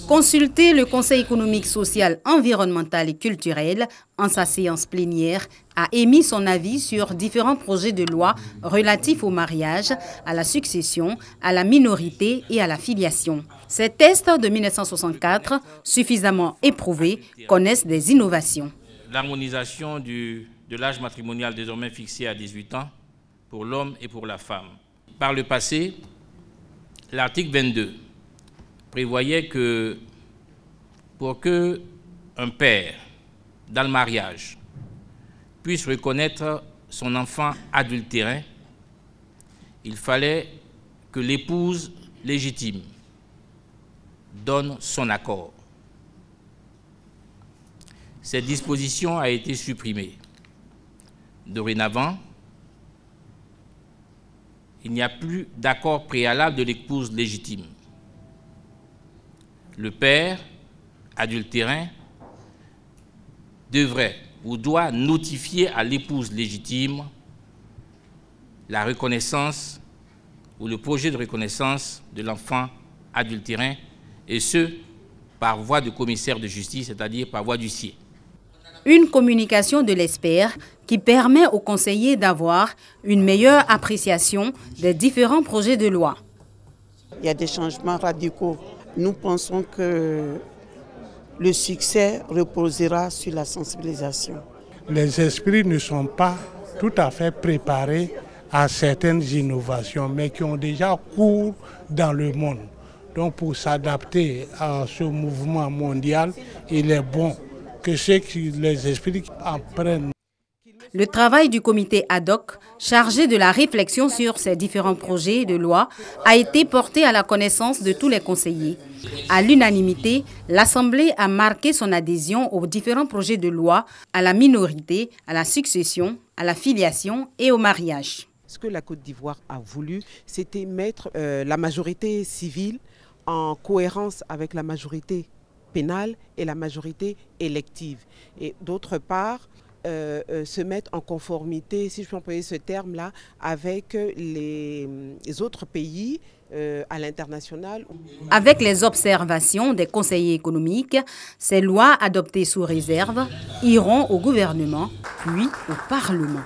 Consulter le Conseil économique, social, environnemental et culturel en sa séance plénière a émis son avis sur différents projets de loi relatifs au mariage, à la succession, à la minorité et à la filiation. Ces tests de 1964, suffisamment éprouvés, connaissent des innovations. L'harmonisation de l'âge matrimonial désormais fixé à 18 ans pour l'homme et pour la femme. Par le passé, l'article 22 prévoyait que pour qu'un père, dans le mariage, puisse reconnaître son enfant adultérin, il fallait que l'épouse légitime donne son accord. Cette disposition a été supprimée. Dorénavant, il n'y a plus d'accord préalable de l'épouse légitime. Le père adultérin devrait ou doit notifier à l'épouse légitime la reconnaissance ou le projet de reconnaissance de l'enfant adultérin, et ce, par voie de commissaire de justice, c'est-à-dire par voie d'huissier. Une communication de l'expert qui permet aux conseillers d'avoir une meilleure appréciation des différents projets de loi. Il y a des changements radicaux. Nous pensons que le succès reposera sur la sensibilisation. Les esprits ne sont pas tout à fait préparés à certaines innovations, mais qui ont déjà cours dans le monde. Donc pour s'adapter à ce mouvement mondial, il est bon que les esprits en prennent. Le travail du comité ad hoc, chargé de la réflexion sur ces différents projets de loi, a été porté à la connaissance de tous les conseillers. À l'unanimité, l'Assemblée a marqué son adhésion aux différents projets de loi, à la minorité, à la succession, à la filiation et au mariage. Ce que la Côte d'Ivoire a voulu, c'était mettre la majorité civile en cohérence avec la majorité pénale et la majorité élective. Et d'autre part, se mettre en conformité, si je peux employer ce terme-là, avec les autres pays à l'international. Avec les observations des conseillers économiques, ces lois adoptées sous réserve iront au gouvernement, puis au Parlement.